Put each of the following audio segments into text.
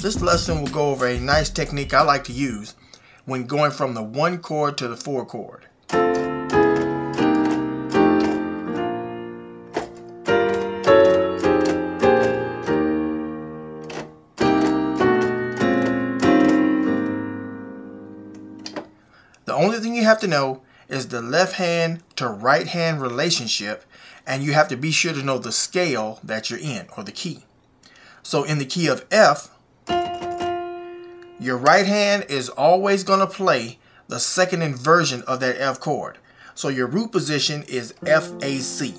This lesson will go over a nice technique I like to use when going from the 1 chord to the 4 chord. The only thing you have to know is the left hand to right hand relationship, and you have to be sure to know the scale that you're in, or the key. So in the key of F, your right hand is always going to play the second inversion of that F chord. So your root position is F, A, C.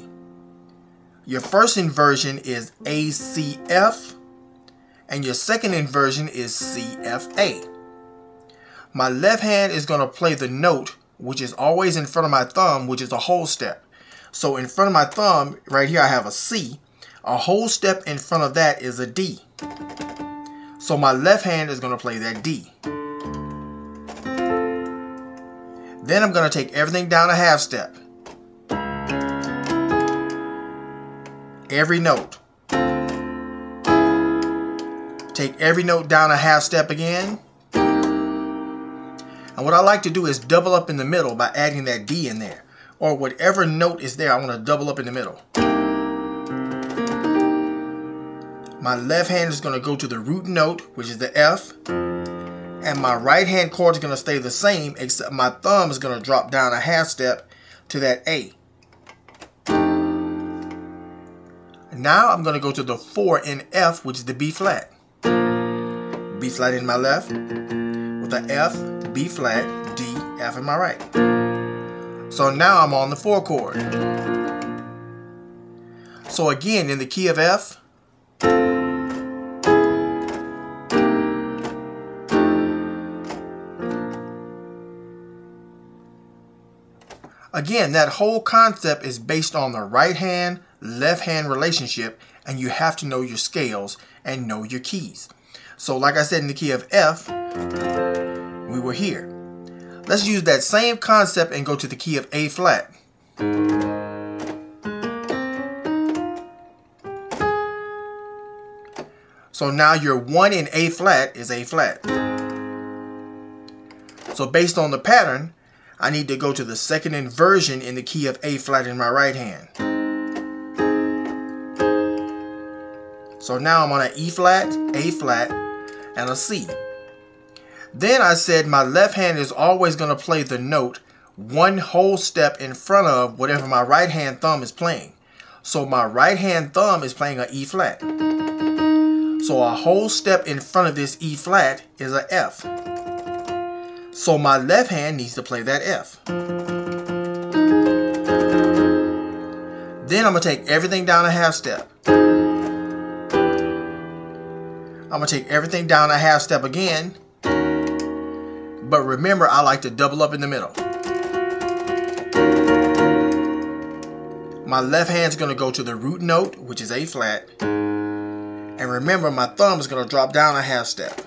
Your first inversion is A, C, F, and your second inversion is C, F, A. My left hand is going to play the note which is always in front of my thumb, which is a whole step. So in front of my thumb, right here I have a C. A whole step in front of that is a D. So my left hand is going to play that D. Then I'm going to take everything down a half step. Every note. Take every note down a half step again. And what I like to do is double up in the middle by adding that D in there. Or whatever note is there, I want to double up in the middle. My left hand is going to go to the root note, which is the F. And my right hand chord is going to stay the same, except my thumb is going to drop down a half step to that A. Now I'm going to go to the 4 in F, which is the B flat. B flat in my left, with the F, B flat, D, F in my right. So now I'm on the 4 chord. So again, in the key of F, again, that whole concept is based on the right hand, left hand relationship, and you have to know your scales and know your keys. So like I said, in the key of F, we were here. Let's use that same concept and go to the key of A flat. So now your 1 in A flat is A flat. So based on the pattern, I need to go to the second inversion in the key of A flat in my right hand. So now I'm on an E flat, A flat, and a C. Then I said my left hand is always going to play the note 1 whole step in front of whatever my right hand thumb is playing. So my right hand thumb is playing an E flat. So a whole step in front of this E flat is a F. So my left hand needs to play that F. Then I'm going to take everything down a half step. I'm going to take everything down a half step again. But remember, I like to double up in the middle. My left hand is going to go to the root note, which is A flat. And remember, my thumb is going to drop down a half step.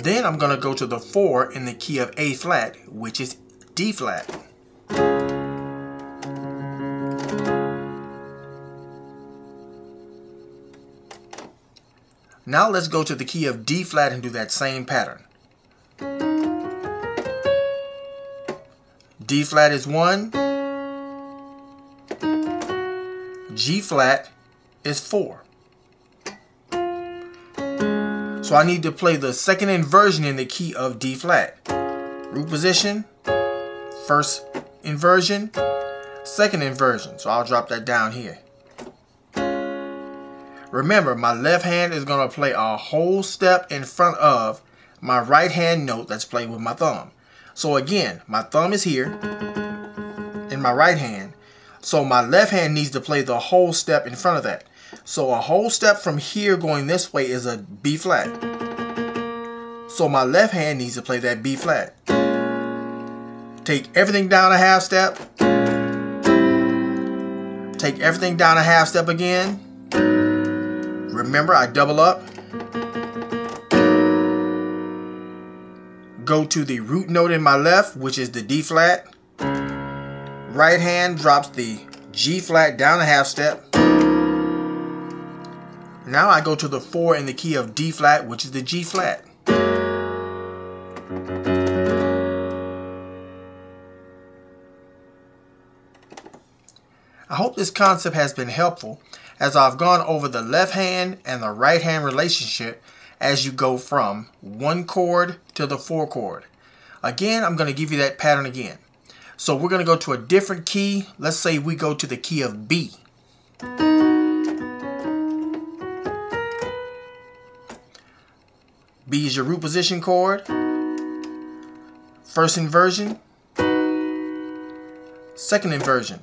Then I'm going to go to the 4 in the key of A flat, which is D flat. Now let's go to the key of D flat and do that same pattern. D flat is 1. G flat is 4. So I need to play the second inversion in the key of D flat. Root position, first inversion, second inversion. So I'll drop that down here. Remember, my left hand is going to play a whole step in front of my right hand note that's played with my thumb. So again, my thumb is here in my right hand. So my left hand needs to play the whole step in front of that. So a whole step from here going this way is a B flat. So my left hand needs to play that B flat. Take everything down a half step. Take everything down a half step again. Remember, I double up. Go to the root note in my left, which is the D flat. Right hand drops the G flat down a half step. Now I go to the 4 in the key of D flat, which is the G flat. I hope this concept has been helpful as I've gone over the left hand and the right hand relationship as you go from 1 chord to the 4 chord. Again, I'm going to give you that pattern again. So we're going to go to a different key. Let's say we go to the key of B. B is your root position chord. First inversion. Second inversion.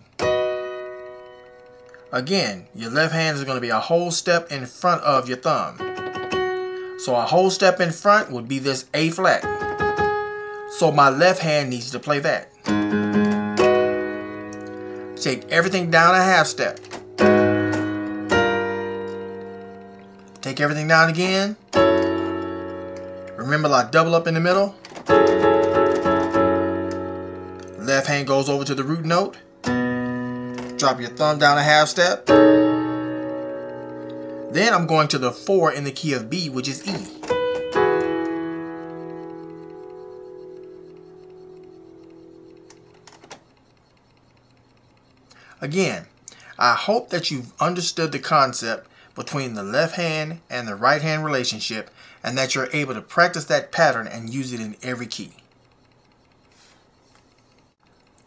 Again, your left hand is going to be a whole step in front of your thumb. So a whole step in front would be this A flat. So my left hand needs to play that. Take everything down a half step. Take everything down again. Remember, I double up in the middle. Left hand goes over to the root note. Drop your thumb down a half step. Then I'm going to the 4 in the key of B, which is E. Again, I hope that you've understood the concept between the left hand and the right hand relationship, and that you're able to practice that pattern and use it in every key.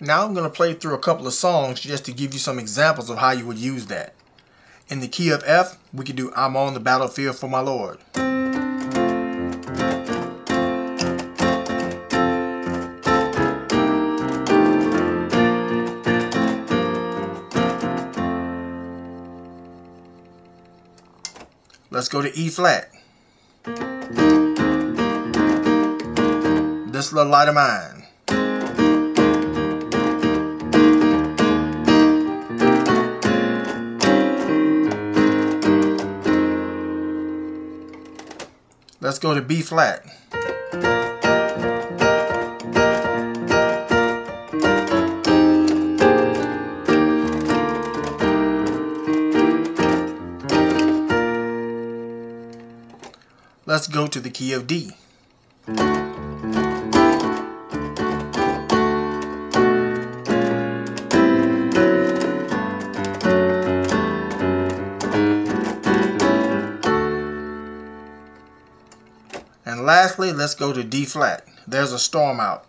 Now I'm going to play through a couple of songs just to give you some examples of how you would use that. In the key of F, we can do I'm on the battlefield for my Lord. Let's go to E flat. This little light of mine. Let's go to B flat. Let's go to the key of D. And lastly, let's go to D flat. There's a storm out.